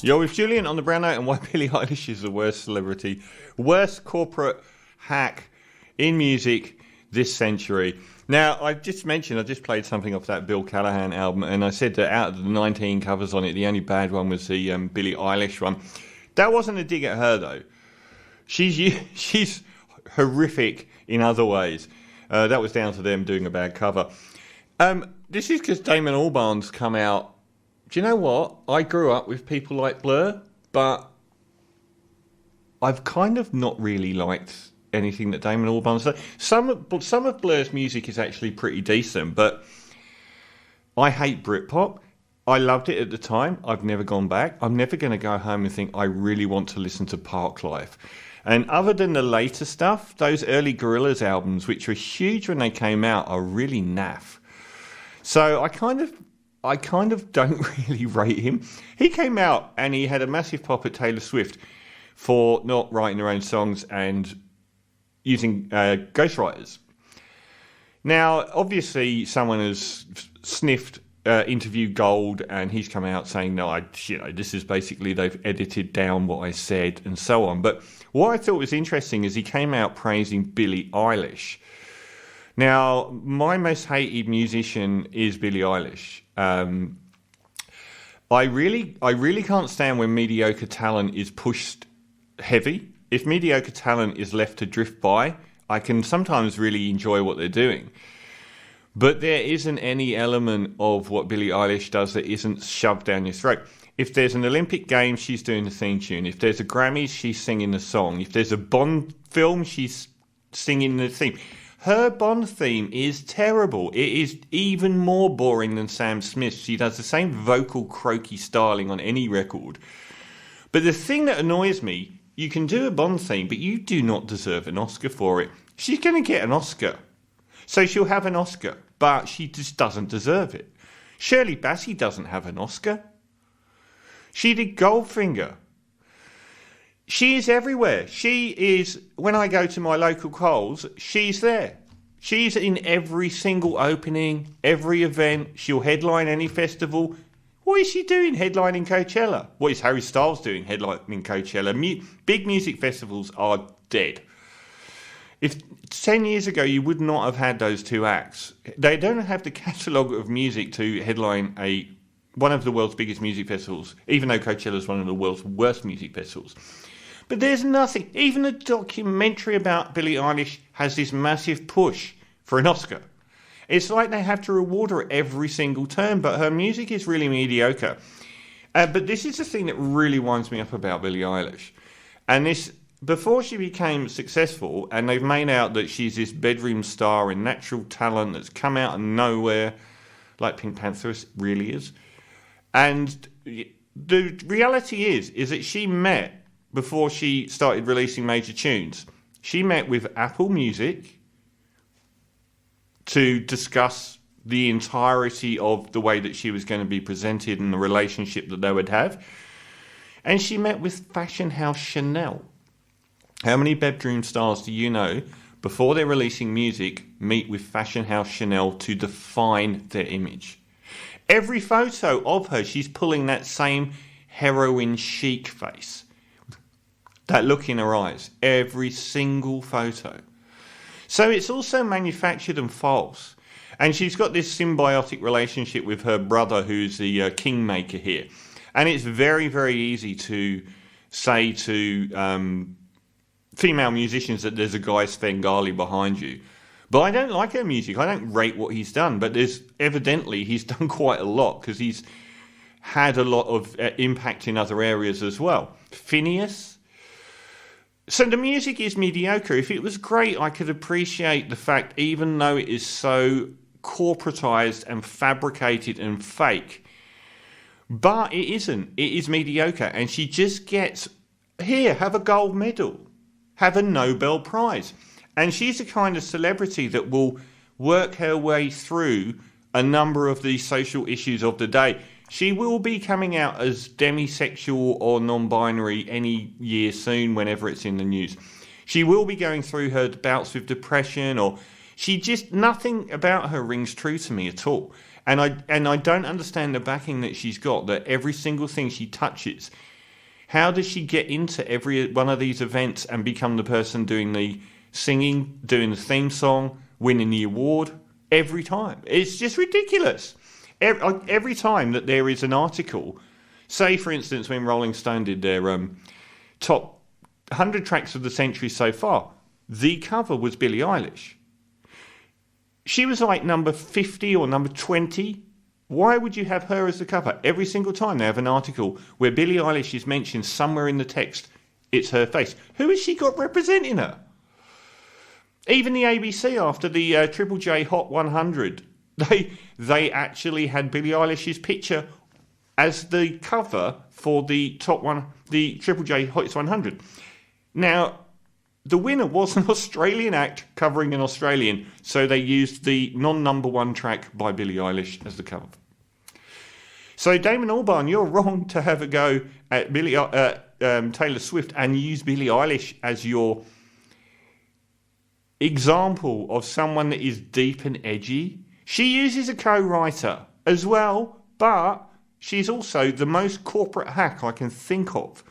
You're with Julian on the Brown Note and why Billie Eilish is the worst celebrity, worst corporate hack in music this century. Now, I just played something off that Bill Callahan album, and I said that out of the 19 covers on it, the only bad one was the Billie Eilish one. That wasn't a dig at her, though. She's horrific in other ways. That was down to them doing a bad cover. This is because Damon Albarn's come out. Do you know what? I grew up with people like Blur, but I've kind of not really liked anything that Damon Albarn said. Some of Blur's music is actually pretty decent, but I hate Britpop. I loved it at the time. I've never gone back. I'm never going to go home and think I really want to listen to Parklife. And other than the later stuff, those early Gorillaz albums, which were huge when they came out, are really naff. So I kind of don't really rate him. He came out and he had a massive pop at Taylor Swift for not writing her own songs and using ghostwriters. Now, obviously, someone has sniffed Interview Gold, and he's come out saying, no, this is basically they've edited down what I said and so on. But what I thought was interesting is he came out praising Billie Eilish. Now, my most hated musician is Billie Eilish. I really can't stand when mediocre talent is pushed heavy. If mediocre talent is left to drift by, I can sometimes really enjoy what they're doing. But there isn't any element of what Billie Eilish does that isn't shoved down your throat. If there's an Olympic Games, she's doing the theme tune. If there's a Grammys, she's singing the song. If there's a Bond film, she's singing the theme. Her Bond theme is terrible. It is even more boring than Sam Smith's. She does the same vocal croaky styling on any record. But the thing that annoys me, you can do a Bond theme, but you do not deserve an Oscar for it. She's going to get an Oscar. So she'll have an Oscar, but she just doesn't deserve it. Shirley Bassey doesn't have an Oscar. She did Goldfinger. She is everywhere. She is, when I go to my local Coles, she's there. She's in every single opening, every event. She'll headline any festival. What is she doing headlining Coachella? What is Harry Styles doing headlining Coachella? Big music festivals are dead. If 10 years ago you would not have had those two acts, they don't have the catalogue of music to headline one of the world's biggest music festivals, even though Coachella is one of the world's worst music festivals. But there's nothing. Even a documentary about Billie Eilish has this massive push for an Oscar. It's like they have to reward her every single turn, but her music is really mediocre. But this is the thing that really winds me up about Billie Eilish. And this, before she became successful, and they've made out that she's this bedroom star and natural talent that's come out of nowhere, like Pink Panther really is. And the reality is that she met, before she started releasing major tunes, she met with Apple Music to discuss the entirety of the way that she was going to be presented and the relationship that they would have. And she met with fashion house Chanel. How many bedroom stars do you know, before they're releasing music, meet with fashion house Chanel to define their image? Every photo of her, she's pulling that same heroin chic face. That look in her eyes. Every single photo. So it's also manufactured and false. And she's got this symbiotic relationship with her brother, who's the kingmaker here. And it's very, very easy to say to female musicians that there's a guy Svengali behind you. But I don't like her music. I don't rate what he's done. But evidently he's done quite a lot, because he's had a lot of impact in other areas as well. Phineas. So the music is mediocre. If it was great, I could appreciate the fact, even though it is so corporatized and fabricated and fake. But it isn't. It is mediocre. And she just gets, here, have a gold medal. Have a Nobel Prize. And she's the kind of celebrity that will work her way through a number of these social issues of the day. She will be coming out as demisexual or non-binary any year soon, whenever it's in the news. She will be going through her bouts with depression, or nothing about her rings true to me at all. And I don't understand the backing that she's got, that every single thing she touches, how does she get into every one of these events and become the person doing the singing, doing the theme song, winning the award every time? It's just ridiculous. Every time that there is an article, say for instance when Rolling Stone did their top 100 tracks of the century so far, the cover was Billie Eilish. She was like number 50 or number 20. Why would you have her as the cover? Every single time they have an article where Billie Eilish is mentioned somewhere in the text, it's her face. Who has she got representing her? Even the ABC, after the Triple J Hot 100, they actually had Billie Eilish's picture as the cover for the the Triple J Hot 100. Now, the winner was an Australian act covering an Australian, so they used the non-number one track by Billie Eilish as the cover. So Damon Albarn, you're wrong to have a go at Taylor Swift and use Billie Eilish as your example of someone that is deep and edgy. She uses a co-writer as well, but she's also the most corporate hack I can think of.